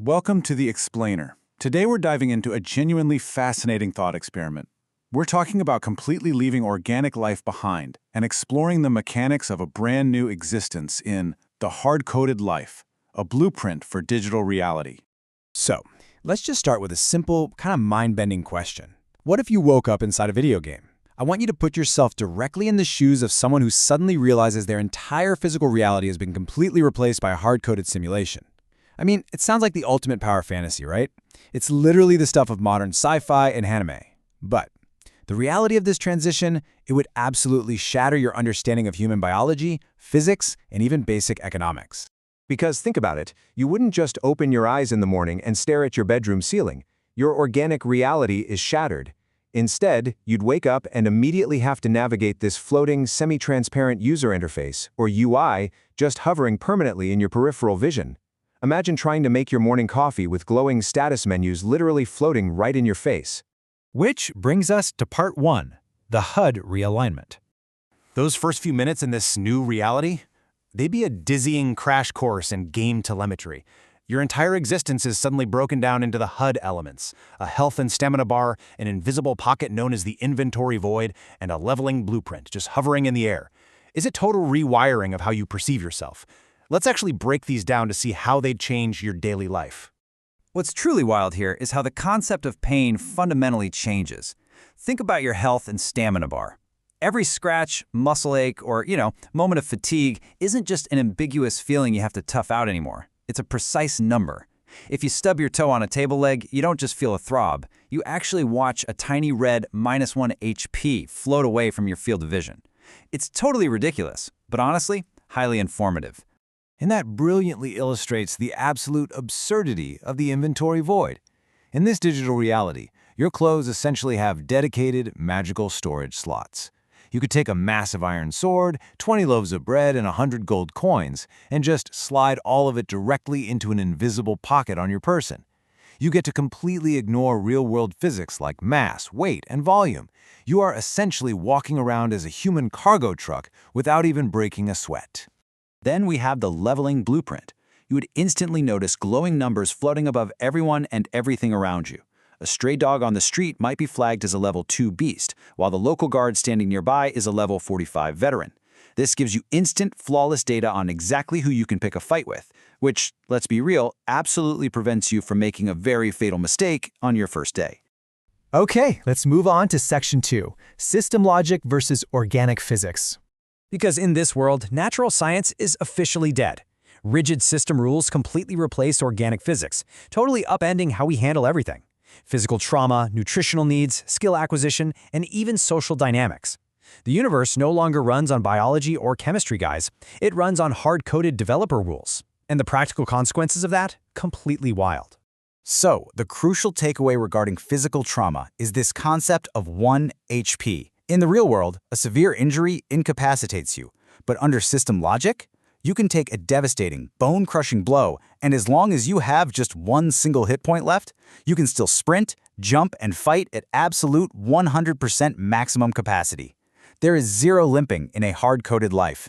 Welcome to The Explainer. Today we're diving into a genuinely fascinating thought experiment. We're talking about completely leaving organic life behind and exploring the mechanics of a brand new existence in The Hard-Coded Life, a blueprint for digital reality. So, let's just start with a simple, kind of mind-bending question. What if you woke up inside a video game? I want you to put yourself directly in the shoes of someone who suddenly realizes their entire physical reality has been completely replaced by a hard-coded simulation. I mean, it sounds like the ultimate power fantasy, right? It's literally the stuff of modern sci-fi and anime. But the reality of this transition, it would absolutely shatter your understanding of human biology, physics, and even basic economics. Because think about it, you wouldn't just open your eyes in the morning and stare at your bedroom ceiling. Your organic reality is shattered. Instead, you'd wake up and immediately have to navigate this floating, semi-transparent user interface, or UI, just hovering permanently in your peripheral vision. Imagine trying to make your morning coffee with glowing status menus literally floating right in your face. Which brings us to part 1, the HUD realignment. Those first few minutes in this new reality, they'd be a dizzying crash course in game telemetry. Your entire existence is suddenly broken down into the HUD elements, a health and stamina bar, an invisible pocket known as the inventory void, and a leveling blueprint just hovering in the air. It's a total rewiring of how you perceive yourself. Let's actually break these down to see how they'd change your daily life. What's truly wild here is how the concept of pain fundamentally changes. Think about your health and stamina bar. Every scratch, muscle ache, or, moment of fatigue isn't just an ambiguous feeling you have to tough out anymore. It's a precise number. If you stub your toe on a table leg, you don't just feel a throb. You actually watch a tiny red -1 HP float away from your field of vision. It's totally ridiculous, but honestly, highly informative. And that brilliantly illustrates the absolute absurdity of the inventory void. In this digital reality, your clothes essentially have dedicated, magical storage slots. You could take a massive iron sword, 20 loaves of bread, and 100 gold coins, and just slide all of it directly into an invisible pocket on your person. You get to completely ignore real-world physics like mass, weight, and volume. You are essentially walking around as a human cargo truck without even breaking a sweat. Then we have the leveling blueprint. You would instantly notice glowing numbers floating above everyone and everything around you. A stray dog on the street might be flagged as a level 2 beast, while the local guard standing nearby is a level 45 veteran. This gives you instant, flawless data on exactly who you can pick a fight with, which, let's be real, absolutely prevents you from making a very fatal mistake on your first day. Okay, let's move on to section 2, system logic versus organic physics. Because in this world, natural science is officially dead. Rigid system rules completely replace organic physics, totally upending how we handle everything. Physical trauma, nutritional needs, skill acquisition, and even social dynamics. The universe no longer runs on biology or chemistry, guys. It runs on hard-coded developer rules. And the practical consequences of that? Completely wild. So, the crucial takeaway regarding physical trauma is this concept of 1 HP. In the real world, a severe injury incapacitates you, but under system logic, you can take a devastating, bone-crushing blow, and as long as you have just one single hit point left, you can still sprint, jump, and fight at absolute 100% maximum capacity. There is zero limping in a hard-coded life.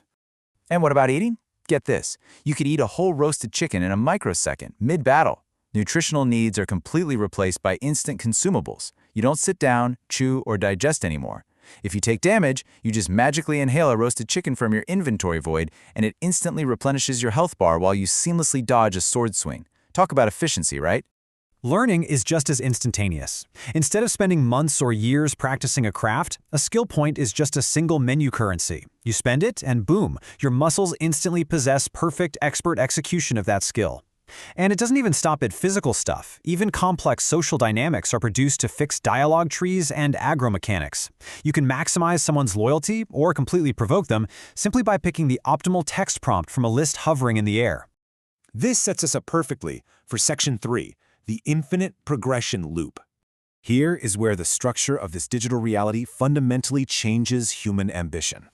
And what about eating? Get this, you could eat a whole roasted chicken in a microsecond, mid-battle. Nutritional needs are completely replaced by instant consumables. You don't sit down, chew, or digest anymore. If you take damage, you just magically inhale a roasted chicken from your inventory void, and it instantly replenishes your health bar while you seamlessly dodge a sword swing. Talk about efficiency, right? Learning is just as instantaneous. Instead of spending months or years practicing a craft, a skill point is just a single menu currency. You spend it, and boom, your muscles instantly possess perfect expert execution of that skill. And it doesn't even stop at physical stuff. Even complex social dynamics are produced to fix dialogue trees and agromechanics. You can maximize someone's loyalty or completely provoke them simply by picking the optimal text prompt from a list hovering in the air. This sets us up perfectly for Section 3, the infinite progression loop. Here is where the structure of this digital reality fundamentally changes human ambition.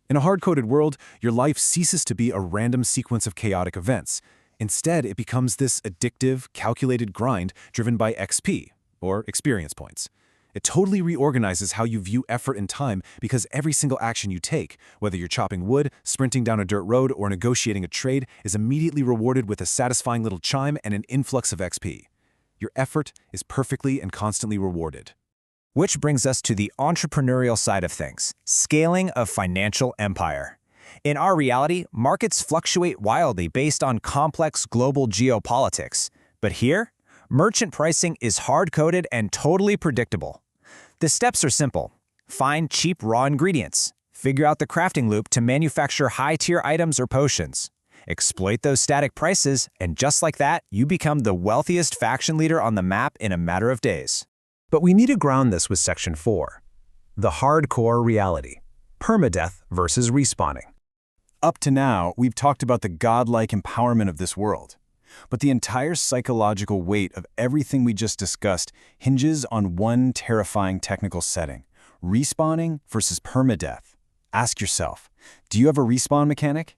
In a hard-coded world, your life ceases to be a random sequence of chaotic events. Instead, it becomes this addictive, calculated grind driven by XP, or experience points. It totally reorganizes how you view effort and time because every single action you take, whether you're chopping wood, sprinting down a dirt road, or negotiating a trade, is immediately rewarded with a satisfying little chime and an influx of XP. Your effort is perfectly and constantly rewarded. Which brings us to the entrepreneurial side of things, scaling a financial empire. In our reality, markets fluctuate wildly based on complex global geopolitics. But here, merchant pricing is hard-coded and totally predictable. The steps are simple. Find cheap raw ingredients. Figure out the crafting loop to manufacture high-tier items or potions. Exploit those static prices, and just like that, you become the wealthiest faction leader on the map in a matter of days. But we need to ground this with Section 4, the hardcore reality, permadeath versus respawning. Up to now, we've talked about the godlike empowerment of this world. But the entire psychological weight of everything we just discussed hinges on one terrifying technical setting, respawning versus permadeath. Ask yourself, do you have a respawn mechanic?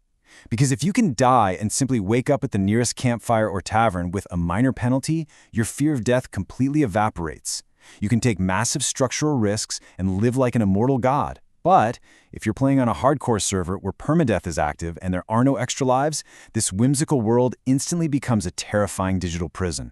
Because if you can die and simply wake up at the nearest campfire or tavern with a minor penalty, your fear of death completely evaporates. You can take massive structural risks and live like an immortal god. But if you're playing on a hardcore server where permadeath is active and there are no extra lives, this whimsical world instantly becomes a terrifying digital prison.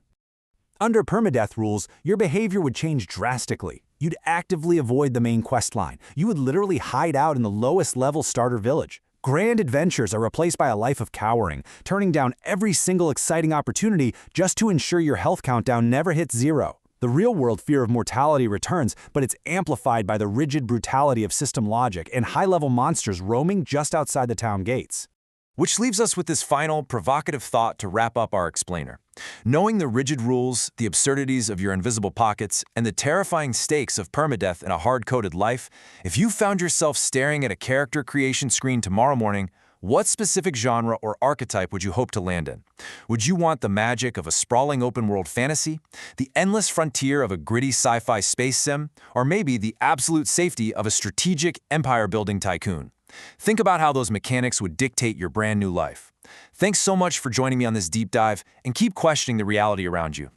Under permadeath rules, your behavior would change drastically. You'd actively avoid the main quest line. You would literally hide out in the lowest level starter village. Grand adventures are replaced by a life of cowering, turning down every single exciting opportunity just to ensure your health countdown never hits zero. The real-world fear of mortality returns, but it's amplified by the rigid brutality of system logic and high-level monsters roaming just outside the town gates. Which leaves us with this final, provocative thought to wrap up our explainer. Knowing the rigid rules, the absurdities of your invisible pockets, and the terrifying stakes of permadeath in a hard-coded life, if you found yourself staring at a character creation screen tomorrow morning, what specific genre or archetype would you hope to land in? Would you want the magic of a sprawling open-world fantasy, the endless frontier of a gritty sci-fi space sim, or maybe the absolute safety of a strategic empire-building tycoon? Think about how those mechanics would dictate your brand new life. Thanks so much for joining me on this deep dive, and keep questioning the reality around you.